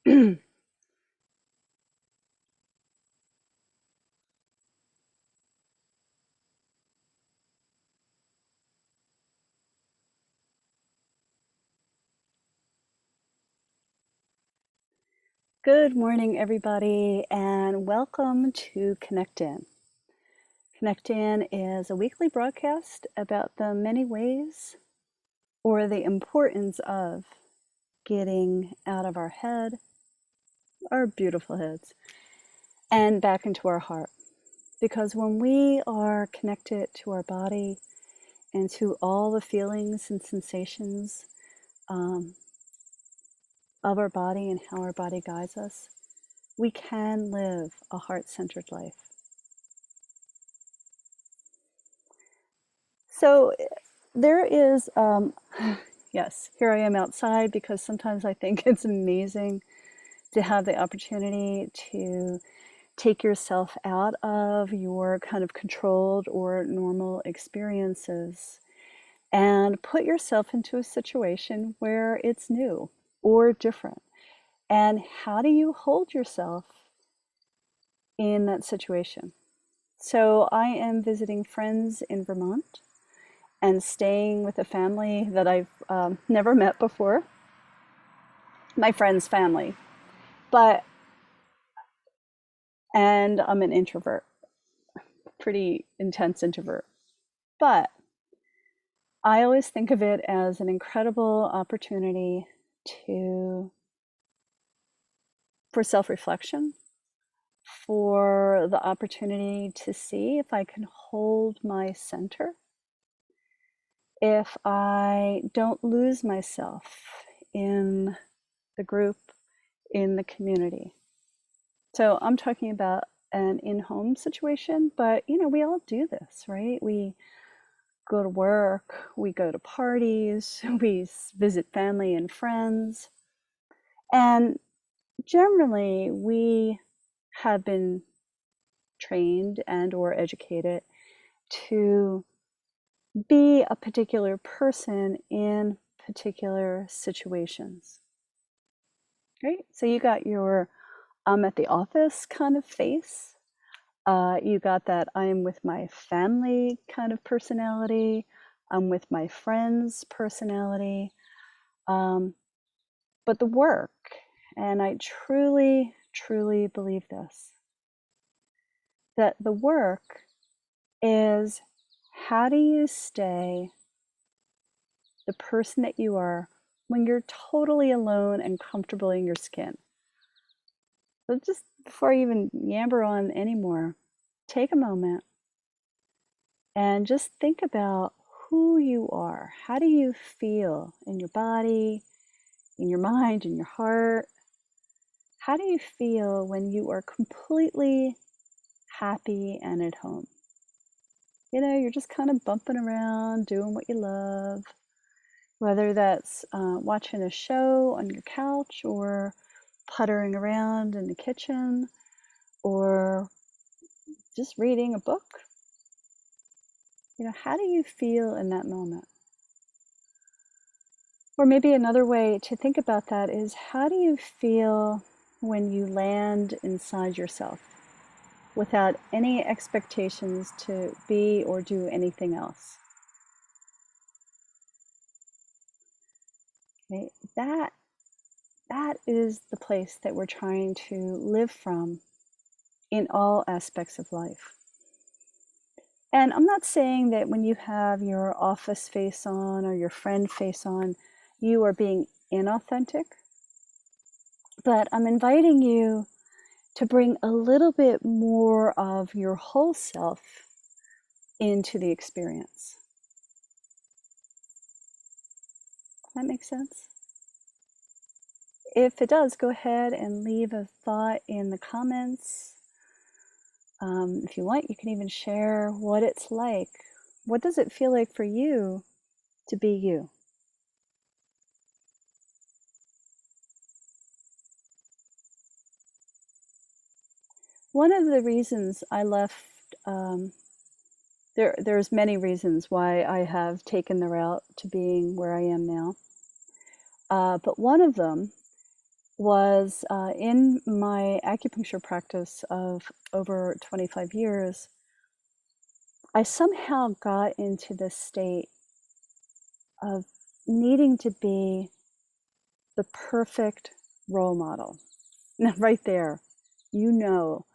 Good morning, everybody, and welcome to Connect In. Connect In is a weekly broadcast about the many ways or the importance of getting out of our head, our beautiful heads, and back into our heart. Because when we are connected to our body and to all the feelings and sensations um, of our body and how our body guides us, we can live a heart-centered life. So there is, yes, here I am outside because sometimes I think it's amazing to have the opportunity to take yourself out of your kind of controlled or normal experiences and put yourself into a situation where it's new or different. And how do you hold yourself in that situation? So I am visiting friends in Vermont and staying with a family that I've never met before, my friend's family. But, and I'm an introvert, pretty intense introvert. But I always think of it as an incredible opportunity to, for self-reflection, for the opportunity to see if I can hold my center, if I don't lose myself in the group, in the community. So I'm talking about an in-home situation, but we all do this, right? We go to work, we go to parties, we visit family and friends, and generally we have been trained and or educated to be a particular person in particular situations, right? So you got your I'm at the office kind of face. You got that I'm with my family kind of personality. I'm with my friends personality. Um, but the work, and I truly, truly believe this, that the work is how do you stay the person that you are when you're totally alone and comfortable in your skin. So just before I even yammer on anymore, take a moment and just think about who you are. How do you feel in your body, in your mind, in your heart? How do you feel when you are completely happy and at home? You're just kind of bumping around, doing what you love, whether that's watching a show on your couch or puttering around in the kitchen or just reading a book. How do you feel in that moment? Or maybe another way to think about that is how do you feel when you land inside yourself without any expectations to be or do anything else? Okay? That is the place that we're trying to live from in all aspects of life. And I'm not saying that when you have your office face on or your friend face on, you are being inauthentic, but I'm inviting you to bring a little bit more of your whole self into the experience. Does that make sense? If it does, go ahead and leave a thought in the comments. If you want, you can even share what it's like. What does it feel like for you to be you? One of the reasons I left, there's many reasons why I have taken the route to being where I am now. But one of them was in my acupuncture practice of over 25 years, I somehow got into this state of needing to be the perfect role model. Now, right there, you know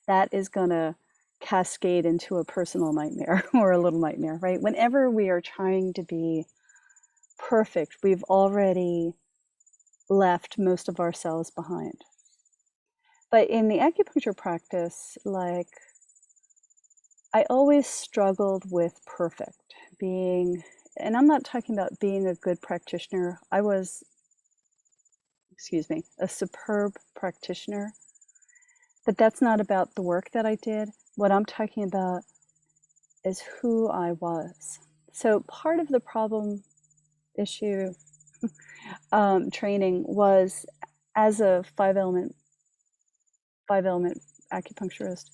that is going to cascade into a personal nightmare or a little nightmare, right? Whenever we are trying to be perfect, we've already left most of ourselves behind. But in the acupuncture practice, like, I always struggled with perfect being, and I'm not talking about being a good practitioner. I was, excuse me, a superb practitioner, but that's not about the work that I did. What I'm talking about is who I was. So part of the problem issue training was, as a five element acupuncturist,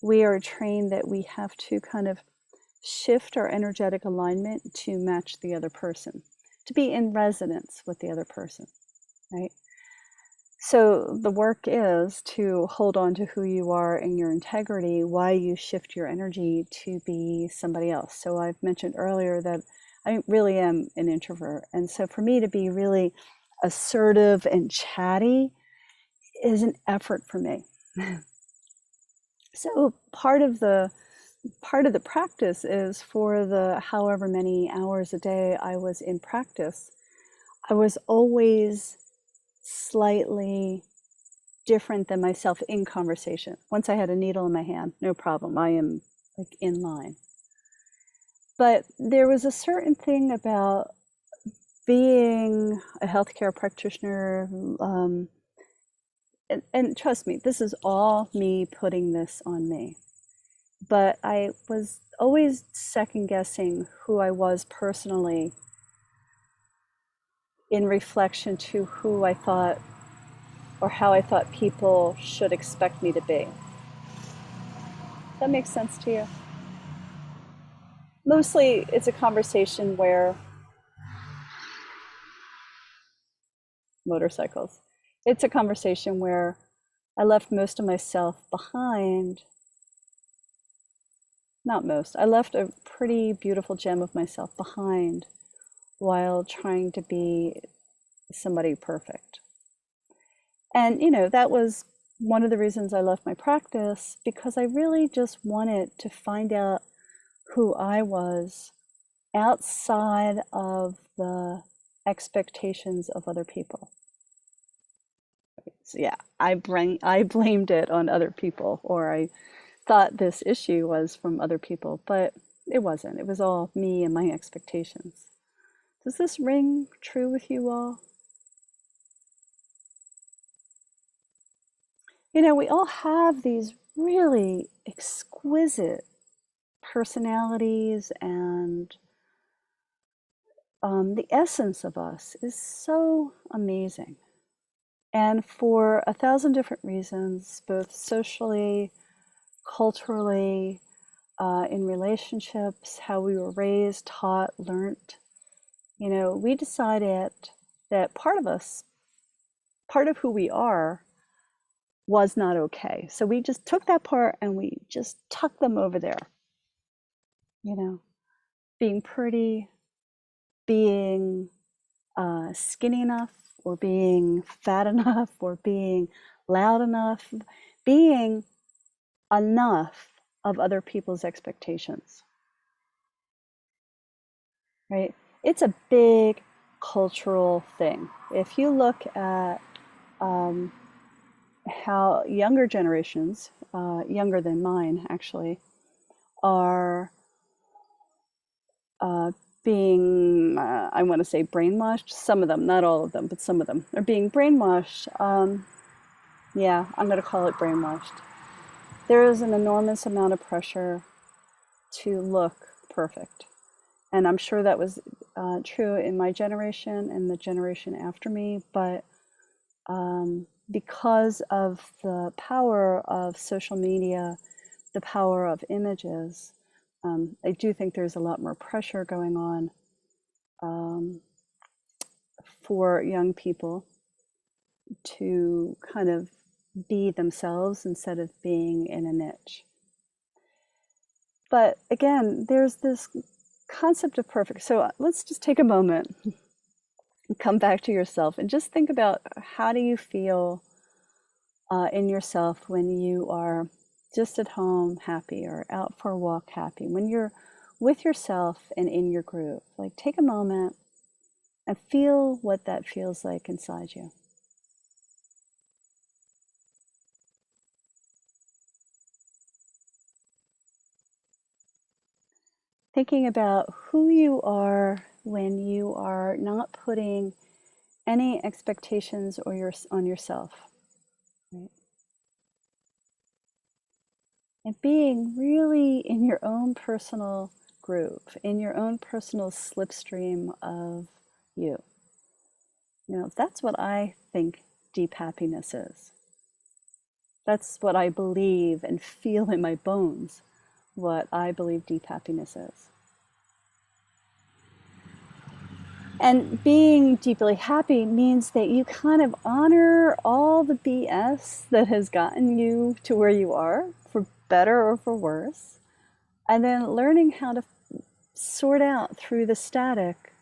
we are trained that we have to kind of shift our energetic alignment to match the other person, to be in resonance with the other person, right? So the work is to hold on to who you are and your integrity while you shift your energy to be somebody else. So I've mentioned earlier that I really am an introvert. And so for me to be really assertive and chatty is an effort for me. So part of the practice is, for the however many hours a day I was in practice, I was always slightly different than myself in conversation. Once I had a needle in my hand, no problem. I am like in line. But there was a certain thing about being a healthcare practitioner, and trust me, this is all me putting this on me. But I was always second guessing who I was personally in reflection to who I thought, or how I thought people should expect me to be. That makes sense to you? Mostly it's a conversation where motorcycles. It's a conversation where I left most of myself behind. Not most. I left a pretty beautiful gem of myself behind while trying to be somebody perfect. And, that was one of the reasons I left my practice, because I really just wanted to find out who I was outside of the expectations of other people. So yeah, I blamed it on other people, or I thought this issue was from other people, but it wasn't. It was all me and my expectations. Does this ring true with you all? We all have these really exquisite personalities, and the essence of us is so amazing. And for 1,000 different reasons, both socially, culturally, in relationships, how we were raised, taught, learnt, we decided that part of who we are, was not okay. So we just took that part and we just tucked them over there. Being pretty, being skinny enough, or being fat enough, or being loud enough, being enough of other people's expectations, right? It's a big cultural thing. If you look at how younger generations, younger than mine actually, are being, I want to say brainwashed. Some of them, not all of them, but some of them are being brainwashed. Yeah, I'm going to call it brainwashed. There is an enormous amount of pressure to look perfect. And I'm sure that was true in my generation and the generation after me. But because of the power of social media, the power of images, I do think there's a lot more pressure going on for young people to kind of be themselves instead of being in a niche. But again, there's this concept of perfect. So let's just take a moment and come back to yourself and just think about, how do you feel in yourself when you are just at home happy, or out for a walk happy, when you're with yourself and in your groove. Like, take a moment and feel what that feels like inside you. Thinking about who you are when you are not putting any expectations on yourself, right? And being really in your own personal groove, in your own personal slipstream of you. That's what I think deep happiness is. That's what I believe and feel in my bones, what I believe deep happiness is. And being deeply happy means that you kind of honor all the BS that has gotten you to where you are, for better or for worse, and then learning how to sort out through the static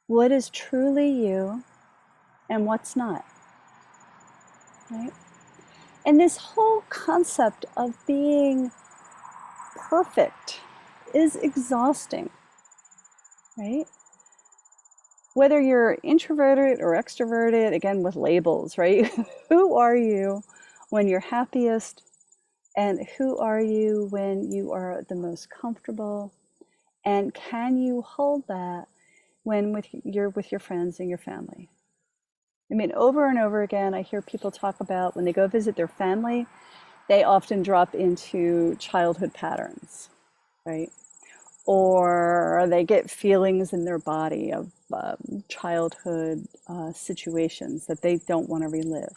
what is truly you and what's not, right? And this whole concept of being perfect is exhausting, right? Whether you're introverted or extroverted, again with labels, right? Who are you when you're happiest, and who are you when you are the most comfortable? And can you hold that when you're with your friends and your family? I mean, over and over again, I hear people talk about when they go visit their family, they often drop into childhood patterns, right? Or they get feelings in their body of childhood situations that they don't want to relive,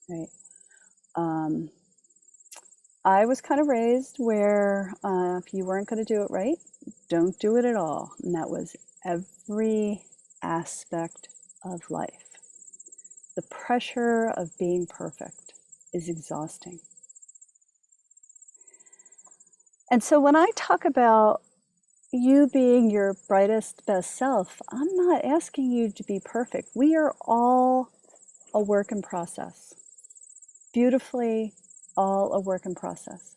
right? Um, I was kind of raised where if you weren't going to do it right, don't do it at all. And that was every aspect of life. The pressure of being perfect is exhausting. And so when I talk about you being your brightest, best self, I'm not asking you to be perfect. We are all a work in process. Beautifully, all a work in process.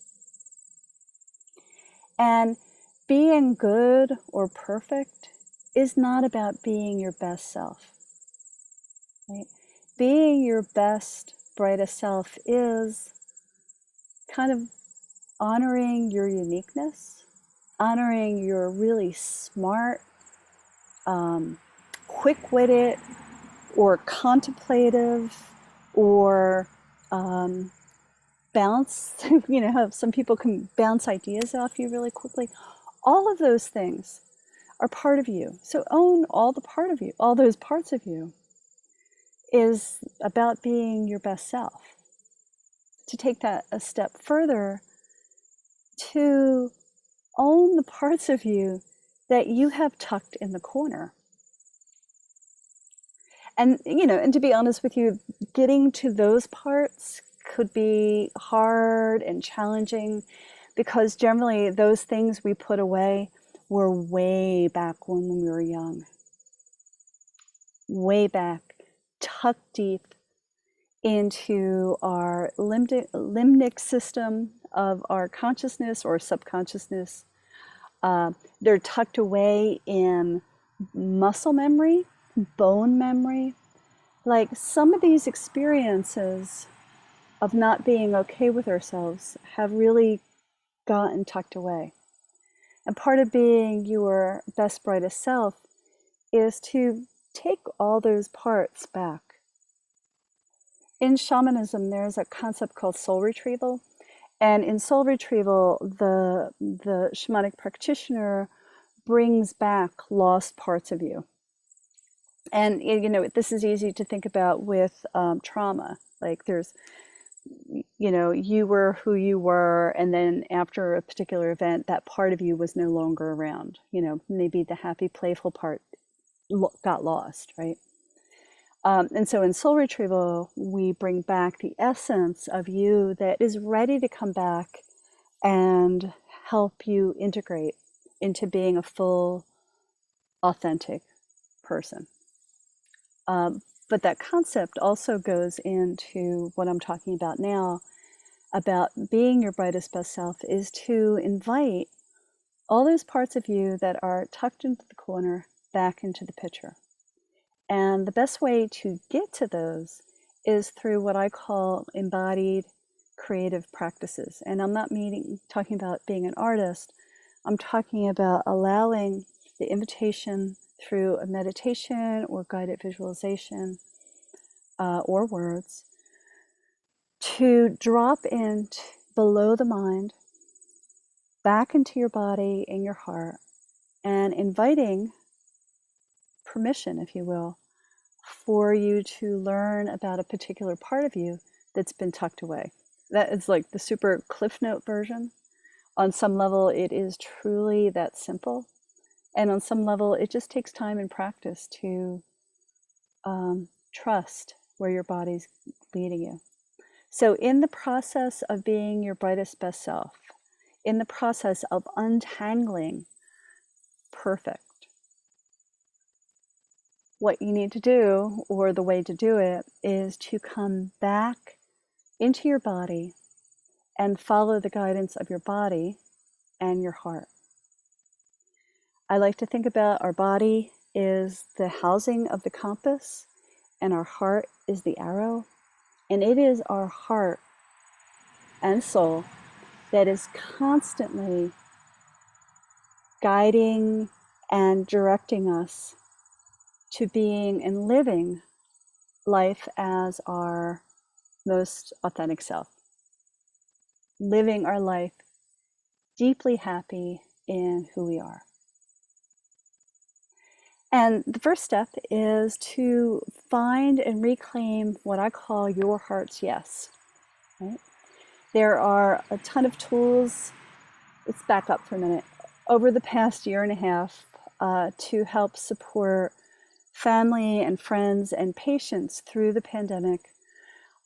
And being good or perfect is not about being your best self, right? Being your best, brightest self is kind of honoring your uniqueness, honoring your really smart, quick-witted, or contemplative, or bounce, how some people can bounce ideas off you really quickly. All of those things are part of you. So own all the part of you, all those parts of you, is about being your best self. To take that a step further, to own the parts of you that you have tucked in the corner. And, and to be honest with you, getting to those parts could be hard and challenging, because generally those things we put away were way back when we were young. Way back, tucked deep into our limbic system of our consciousness or subconsciousness. They're tucked away in muscle memory, bone memory. Like, some of these experiences of not being okay with ourselves have really gotten tucked away. And part of being your best, brightest self is to take all those parts back. In shamanism, there's a concept called soul retrieval. And in soul retrieval, the shamanic practitioner brings back lost parts of you. And, this is easy to think about with trauma. Like, there's, you were who you were, and then after a particular event, that part of you was no longer around. Maybe the happy, playful part got lost, right? And so in soul retrieval, we bring back the essence of you that is ready to come back and help you integrate into being a full, authentic person. But that concept also goes into what I'm talking about now, about being your brightest best self, is to invite all those parts of you that are tucked into the corner back into the picture. And the best way to get to those is through what I call embodied creative practices. And I'm not talking about being an artist. I'm talking about allowing the invitation through a meditation or guided visualization or words to drop in below the mind, back into your body and your heart, and inviting permission, if you will, for you to learn about a particular part of you that's been tucked away. That is like the super Cliff Note version. On some level, it is truly that simple. And on some level, it just takes time and practice to trust where your body's leading you. So in the process of being your brightest best self, in the process of untangling perfect, what you need to do, or the way to do it, is to come back into your body and follow the guidance of your body and your heart. I like to think about our body is the housing of the compass, and our heart is the arrow. And it is our heart and soul that is constantly guiding and directing us to being and living life as our most authentic self, living our life deeply happy in who we are. And the first step is to find and reclaim what I call your heart's yes. Right? There are a ton of tools. Let's back up for a minute. Over the past year and a half, to help support family and friends and patients through the pandemic,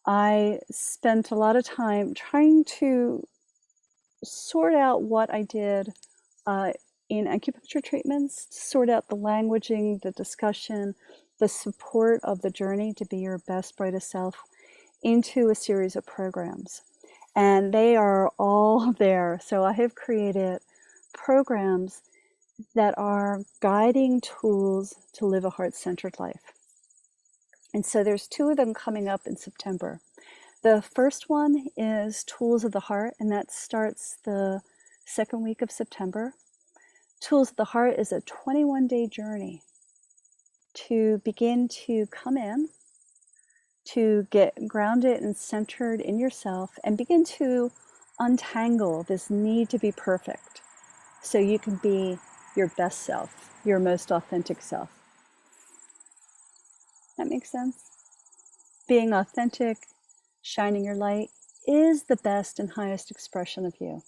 I spent a lot of time trying to sort out what I did in acupuncture treatments, sort out the languaging, the discussion, the support of the journey to be your best, brightest self into a series of programs. And they are all there. So I have created programs that are guiding tools to live a heart-centered life. And so there's 2 of them coming up in September. The first one is Tools of the Heart, and that starts the second week of September. Tools of the Heart is a 21-day journey to begin to come in, to get grounded and centered in yourself, and begin to untangle this need to be perfect so you can be your best self, your most authentic self. That makes sense? Being authentic, shining your light, is the best and highest expression of you.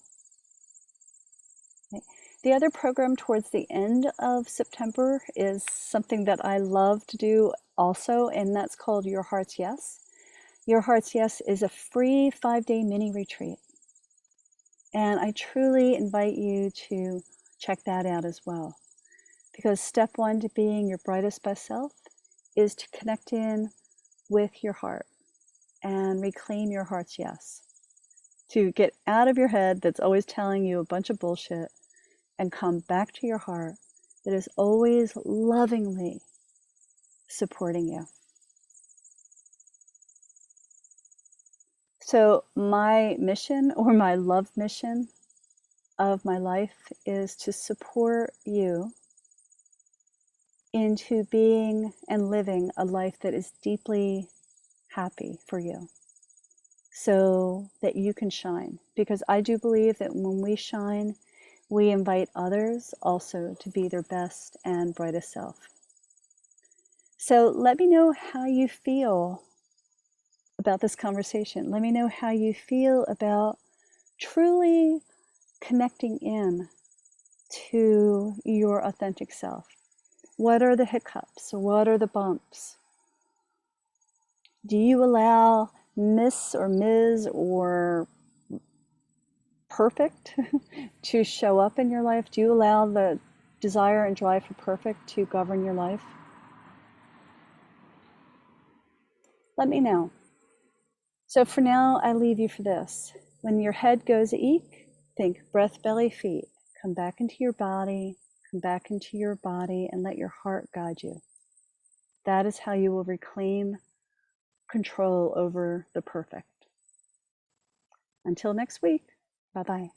Okay. The other program towards the end of September is something that I love to do also, and that's called Your Heart's Yes. Your Heart's Yes is a free 5-day mini retreat. And I truly invite you to check that out as well. Because step 1 to being your brightest best self is to connect in with your heart and reclaim your heart's yes. To get out of your head that's always telling you a bunch of bullshit and come back to your heart that is always lovingly supporting you. So my mission, or my love mission of my life, is to support you into being and living a life that is deeply happy for you, so that you can shine. Because I do believe that when we shine, we invite others also to be their best and brightest self. So let me know how you feel about this conversation. Let me know how you feel about truly connecting in to your authentic self. What are the hiccups? What are the bumps? Do you allow Miss or Ms. or perfect to show up in your life? Do you allow the desire and drive for perfect to govern your life? Let me know. So for now, I leave you for this. When your head goes eek, think breath, belly, feet. Come back into your body, come back into your body, and let your heart guide you. That is how you will reclaim control over the perfect. Until next week, bye-bye.